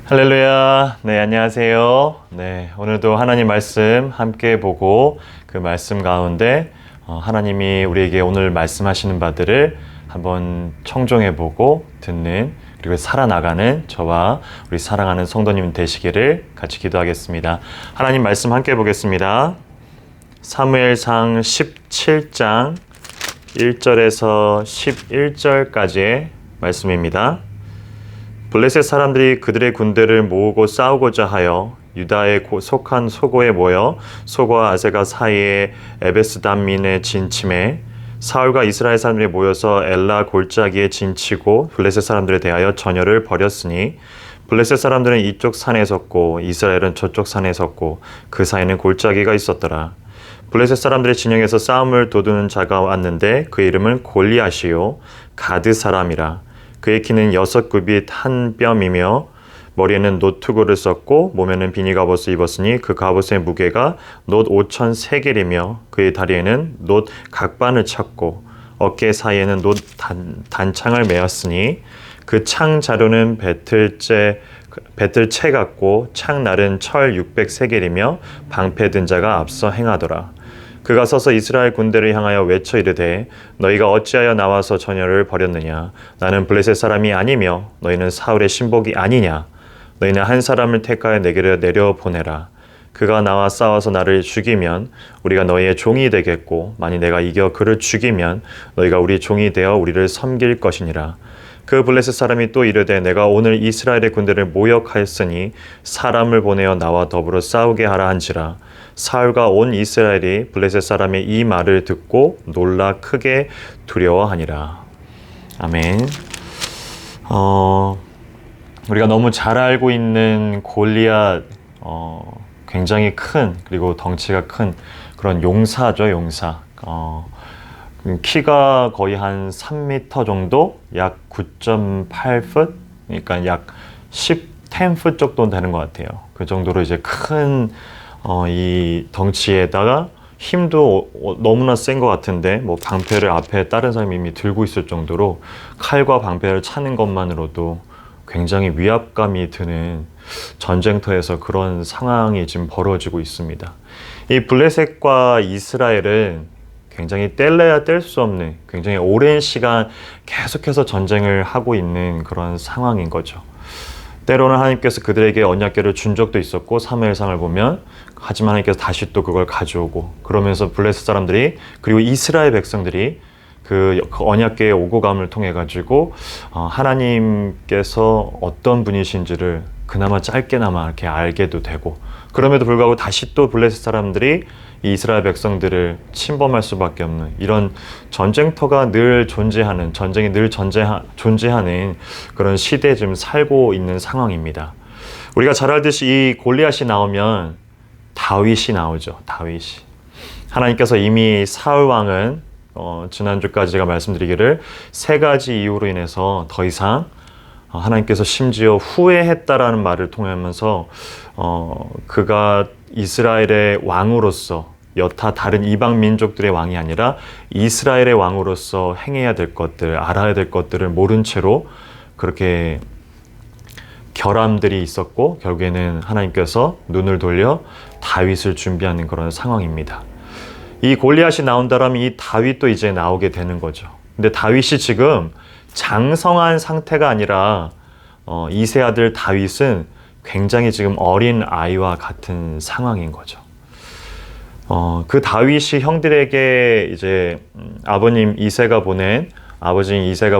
할렐루야. 네, 안녕하세요. 네, 오늘도 하나님 말씀 함께 보고 그 말씀 가운데 하나님이 우리에게 오늘 말씀하시는 바들을 한번 청종해 보고 듣는 그리고 살아나가는 저와 우리 사랑하는 성도님 되시기를 같이 기도하겠습니다. 하나님 말씀 함께 보겠습니다. 사무엘상 17장 1절에서 11절까지의 말씀입니다. 블레셋 사람들이 그들의 군대를 모으고 싸우고자 하여 유다에 속한 소고에 모여 소고와 아세가 사이에 에베스담민에 진침해 사울과 이스라엘 사람들이 모여서 엘라 골짜기에 진치고 블레셋 사람들에 대하여 전열을 벌였으니 블레셋 사람들은 이쪽 산에 섰고 이스라엘은 저쪽 산에 섰고 그 사이에는 골짜기가 있었더라. 블레셋 사람들의 진영에서 싸움을 도두는 자가 왔는데 그 이름은 골리앗이요 가드 사람이라. 그의 키는 6규빗 한 뼘이며 머리에는 놋 투구를 썼고 몸에는 비니 갑옷을 입었으니 그 갑옷의 무게가 놋 5,000세겔이며 그의 다리에는 놋 각반을 찼고 어깨 사이에는 놋 단창을 메었으니 그 창 자루는 배틀채 같고 창날은 철 600세겔이며 방패 든 자가 앞서 행하더라. 그가 서서 이스라엘 군대를 향하여 외쳐 이르되 너희가 어찌하여 나와서 전열을 벌였느냐. 나는 블레셋 사람이 아니며 너희는 사울의 신복이 아니냐. 너희는 한 사람을 택하여 내게로 내려보내라. 그가 나와 싸워서 나를 죽이면 우리가 너희의 종이 되겠고 만일 내가 이겨 그를 죽이면 너희가 우리 종이 되어 우리를 섬길 것이니라. 그 블레셋 사람이 또 이르되 내가 오늘 이스라엘의 군대를 모욕하였으니 사람을 보내어 나와 더불어 싸우게 하라 한지라. 사울과 온 이스라엘이 블레셋 사람의 이 말을 듣고 놀라 크게 두려워하니라. 아멘. 우리가 너무 잘 알고 있는 골리앗, 굉장히 큰 그리고 덩치가 큰 그런 용사죠, 용사. 키가 거의 한 3m 정도, 약 9.8풋, 그러니까 약 10풋 정도 되는 것 같아요. 그 정도로 이제 큰 이 덩치에다가 힘도 너무나 센 것 같은데 뭐 방패를 앞에 다른 사람이 이미 들고 있을 정도로 칼과 방패를 차는 것만으로도 굉장히 위압감이 드는 전쟁터에서 그런 상황이 지금 벌어지고 있습니다. 이 블레셋과 이스라엘은 굉장히 뗄래야 뗄 수 없는 굉장히 오랜 시간 계속해서 전쟁을 하고 있는 그런 상황인 거죠. 때로는 하나님께서 그들에게 언약궤를 준 적도 있었고 사무엘상을 보면 하지만 하나님께서 다시 또 그걸 가져오고 그러면서 블레셋 사람들이 그리고 이스라엘 백성들이 그 언약궤의 오고 감을 통해 가지고 하나님께서 어떤 분이신지를 그나마 짧게나마 이렇게 알게도 되고 그럼에도 불구하고 다시 또 블레셋 사람들이 이스라엘 백성들을 침범할 수밖에 없는 이런 전쟁터가 늘 존재하는 전쟁이 늘 존재하는 그런 시대에 지금 살고 있는 상황입니다. 우리가 잘 알듯이 이 골리앗이 나오면 다윗이 나오죠. 다윗이. 하나님께서 이미 사울 왕은 지난주까지 제가 말씀드리기를 3가지 이유로 인해서 더 이상 하나님께서 심지어 후회했다라는 말을 통하면서 그가 이스라엘의 왕으로서 여타 다른 이방 민족들의 왕이 아니라 이스라엘의 왕으로서 행해야 될 것들, 알아야 될 것들을 모른 채로 그렇게 결함들이 있었고 결국에는 하나님께서 눈을 돌려 다윗을 준비하는 그런 상황입니다. 이 골리앗이 나온다라면 이 다윗도 이제 나오게 되는 거죠. 근데 다윗이 지금 장성한 상태가 아니라 이세 아들 다윗은 굉장히 지금 어린 아이와 같은 상황인 거죠. 그 다윗이 형들에게 이제 아버님 이세가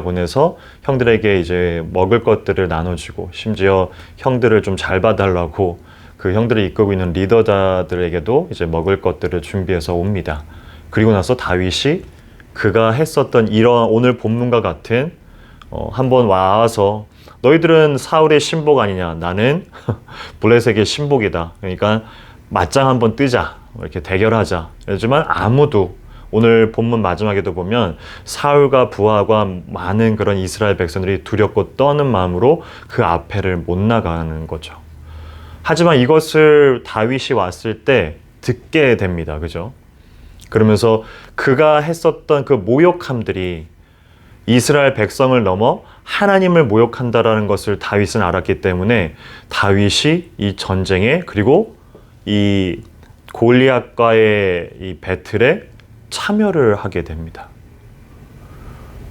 보내서 형들에게 이제 먹을 것들을 나눠주고 심지어 형들을 좀 잘 봐달라고 그 형들을 이끌고 있는 리더자들에게도 이제 먹을 것들을 준비해서 옵니다. 그리고 나서 다윗이 그가 했었던 이런 오늘 본문과 같은 한번 와서 너희들은 사울의 신복 아니냐 나는 블레셋의 신복이다. 그러니까 맞짱 한번 뜨자 이렇게 대결하자. 하지만 아무도 오늘 본문 마지막에도 보면 사울과 부하가 많은 그런 이스라엘 백성들이 두렵고 떠는 마음으로 그 앞에를 못 나가는 거죠. 하지만 이것을 다윗이 왔을 때 듣게 됩니다. 그죠? 그러면서 그가 했었던 그 모욕함들이 이스라엘 백성을 넘어 하나님을 모욕한다라는 것을 다윗은 알았기 때문에 다윗이 이 전쟁에 그리고 이 골리앗과의 이 배틀에 참여를 하게 됩니다.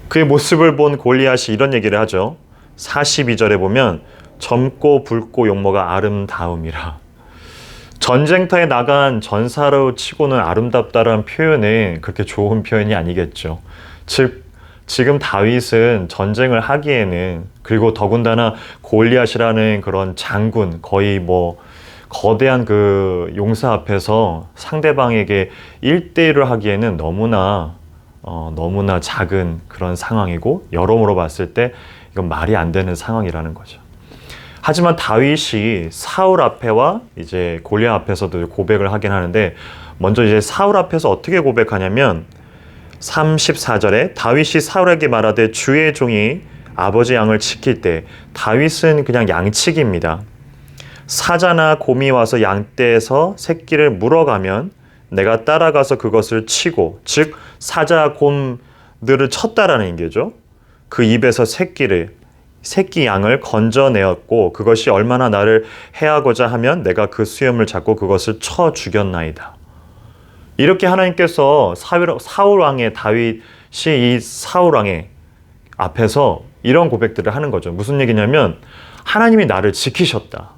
그의 모습을 본 골리앗이 이런 얘기를 하죠. 42절에 보면 젊고 붉고 용모가 아름다움이라. 전쟁터에 나간 전사로 치고는 아름답다라는 표현은 그렇게 좋은 표현이 아니겠죠. 즉 지금 다윗은 전쟁을 하기에는, 그리고 더군다나 골리앗이라는 그런 장군, 거의 뭐 거대한 그 용사 앞에서 상대방에게 1대1을 하기에는 너무나 작은 그런 상황이고, 여러모로 봤을 때 이건 말이 안 되는 상황이라는 거죠. 하지만 다윗이 사울 앞에와 이제 골리앗 앞에서도 고백을 하긴 하는데, 먼저 이제 사울 앞에서 어떻게 고백하냐면 34절에 다윗이 사울에게 말하되 주의 종이 아버지 양을 지킬 때, 다윗은 그냥 양치기입니다. 사자나 곰이 와서 양떼에서 새끼를 물어가면 내가 따라가서 그것을 치고, 즉 사자 곰들을 쳤다라는 얘기죠. 그 입에서 새끼 양을 건져내었고 그것이 얼마나 나를 해하고자 하면 내가 그 수염을 잡고 그것을 쳐 죽였나이다. 이렇게 하나님께서 사울 왕의 다윗이 이 사울 왕의 앞에서 이런 고백들을 하는 거죠. 무슨 얘기냐면 하나님이 나를 지키셨다.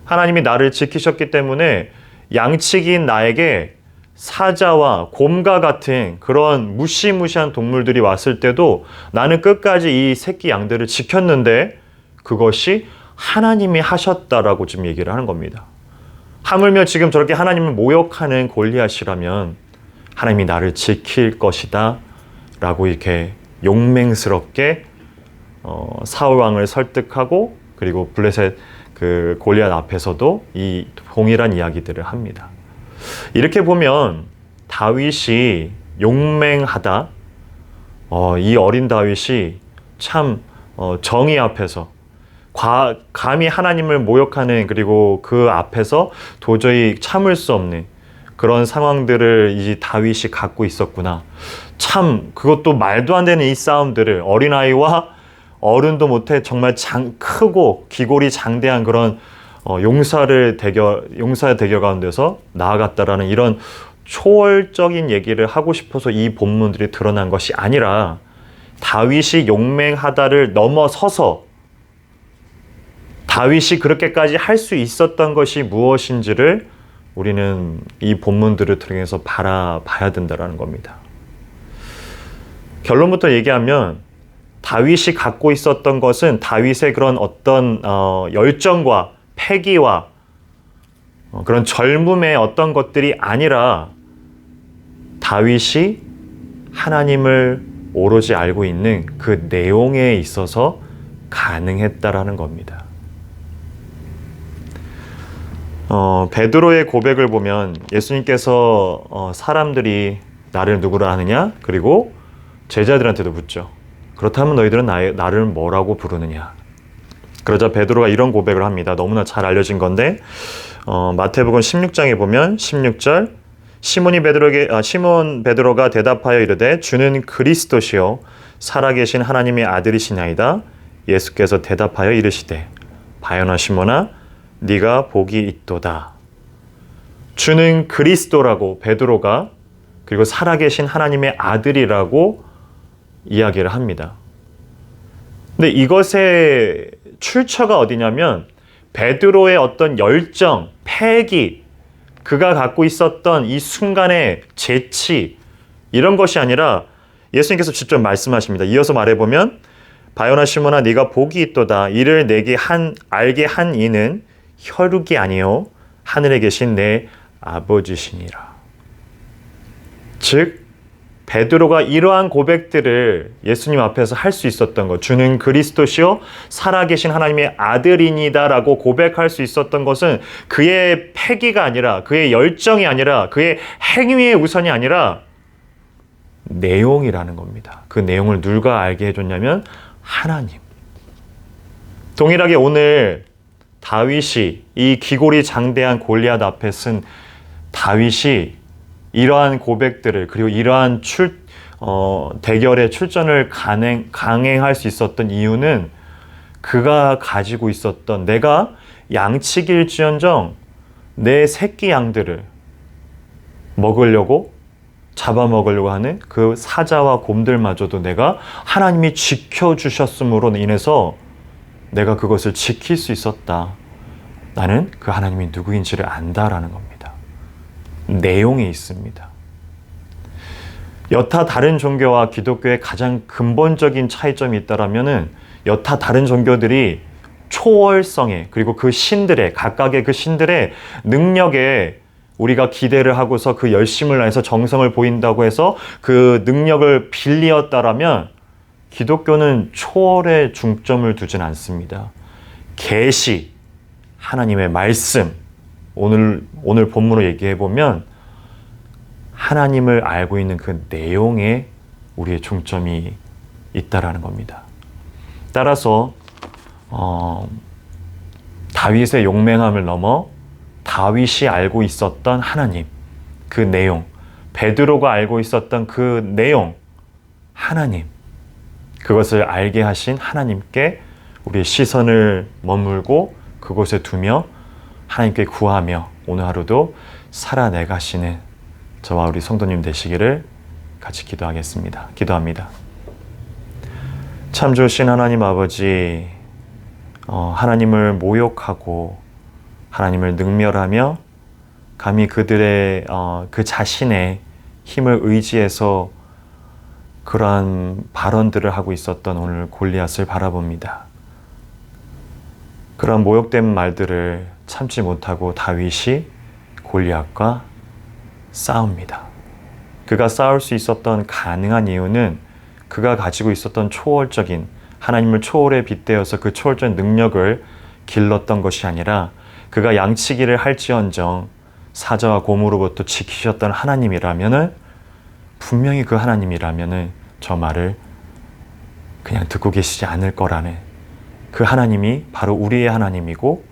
하나님이 나를 지키셨기 때문에 양치기인 나에게 사자와 곰과 같은 그런 무시무시한 동물들이 왔을 때도 나는 끝까지 이 새끼 양들을 지켰는데 그것이 하나님이 하셨다라고 지금 얘기를 하는 겁니다. 하물며 지금 저렇게 하나님을 모욕하는 골리앗이라면 하나님이 나를 지킬 것이다 라고 이렇게 용맹스럽게 사울 왕을 설득하고, 그리고 블레셋 그 골리앗 앞에서도 이 동일한 이야기들을 합니다. 이렇게 보면 다윗이 용맹하다. 이 어린 다윗이 참 정의 앞에서 감히 하나님을 모욕하는, 그리고 그 앞에서 도저히 참을 수 없는 그런 상황들을 이 다윗이 갖고 있었구나. 참 그것도 말도 안 되는 이 싸움들을 어린아이와 어른도 못해 정말 크고 기골이 장대한 그런 용사의 대결 가운데서 나아갔다라는 이런 초월적인 얘기를 하고 싶어서 이 본문들이 드러난 것이 아니라, 다윗이 용맹하다를 넘어서서 다윗이 그렇게까지 할 수 있었던 것이 무엇인지를 우리는 이 본문들을 통해서 바라봐야 된다는 겁니다. 결론부터 얘기하면 다윗이 갖고 있었던 것은 다윗의 그런 어떤 열정과 패기와 그런 젊음의 어떤 것들이 아니라, 다윗이 하나님을 오로지 알고 있는 그 내용에 있어서 가능했다라는 겁니다. 베드로의 고백을 보면 예수님께서 사람들이 나를 누구라 하느냐? 그리고 제자들한테도 묻죠. 그렇다면 너희들은 나를 뭐라고 부르느냐? 그러자 베드로가 이런 고백을 합니다. 너무나 잘 알려진 건데 마태복음 16장에 보면 16절 시몬 베드로가 대답하여 이르되 주는 그리스도시요 살아계신 하나님의 아들이시나이다. 예수께서 대답하여 이르시되 바요나 시몬아 네가 복이 있도다. 주는 그리스도라고 베드로가, 그리고 살아계신 하나님의 아들이라고 이야기를 합니다. 근데 이것의 출처가 어디냐면 베드로의 어떤 열정, 패기, 그가 갖고 있었던 이 순간의 재치, 이런 것이 아니라 예수님께서 직접 말씀하십니다. 이어서 말해보면 바요나 시몬아 네가 복이 있도다. 이를 내게 알게 한 이는 혈육이 아니요 하늘에 계신 내 아버지시니라. 즉 베드로가 이러한 고백들을 예수님 앞에서 할 수 있었던 것, 주는 그리스도시요 살아계신 하나님의 아들이니다라고 고백할 수 있었던 것은 그의 패기가 아니라, 그의 열정이 아니라, 그의 행위의 우선이 아니라 내용이라는 겁니다. 그 내용을 누가 알게 해줬냐면 하나님. 동일하게 오늘 다윗이 이 기골이 장대한 골리앗 앞에 쓴 다윗이 이러한 고백들을, 그리고 이러한 대결에 출전을 강행할 수 있었던 이유는 그가 가지고 있었던, 내가 양치기일지언정 내 새끼 양들을 먹으려고, 잡아먹으려고 하는 그 사자와 곰들마저도 내가 하나님이 지켜주셨음으로 인해서 내가 그것을 지킬 수 있었다. 나는 그 하나님이 누구인지를 안다라는 겁니다. 내용이 있습니다. 여타 다른 종교와 기독교의 가장 근본적인 차이점이 있다라면은, 여타 다른 종교들이 초월성에, 그리고 그 신들의, 각각의 그 신들의 능력에 우리가 기대를 하고서 그 열심을 다해서 정성을 보인다고 해서 그 능력을 빌리었다라면, 기독교는 초월에 중점을 두진 않습니다. 계시, 하나님의 말씀, 오늘 본문으로 얘기해 보면 하나님을 알고 있는 그 내용에 우리의 중점이 있다라는 겁니다. 따라서 다윗의 용맹함을 넘어 다윗이 알고 있었던 하나님, 그 내용, 베드로가 알고 있었던 그 내용, 하나님, 그것을 알게 하신 하나님께 우리의 시선을 머물고 그곳에 두며 하나님께 구하며 오늘 하루도 살아내가시는 저와 우리 성도님 되시기를 같이 기도하겠습니다. 기도합니다. 참 좋으신 하나님 아버지, 하나님을 모욕하고 하나님을 능멸하며 감히 그들의 그 자신의 힘을 의지해서 그러한 발언들을 하고 있었던 오늘 골리앗을 바라봅니다. 그러한 모욕된 말들을 참지 못하고 다윗이 골리앗과 싸웁니다. 그가 싸울 수 있었던 가능한 이유는 그가 가지고 있었던 초월적인, 하나님을 초월에 빗대어서 그 초월적인 능력을 길렀던 것이 아니라, 그가 양치기를 할지언정 사자와 곰으로부터 지키셨던 하나님이라면은, 분명히 그 하나님이라면은 저 말을 그냥 듣고 계시지 않을 거라는, 그 하나님이 바로 우리의 하나님이고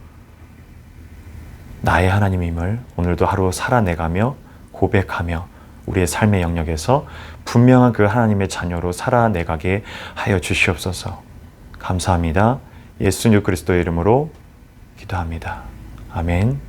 나의 하나님임을 오늘도 하루 살아내가며 고백하며 우리의 삶의 영역에서 분명한 그 하나님의 자녀로 살아내가게 하여 주시옵소서. 감사합니다. 예수님 그리스도의 이름으로 기도합니다. 아멘.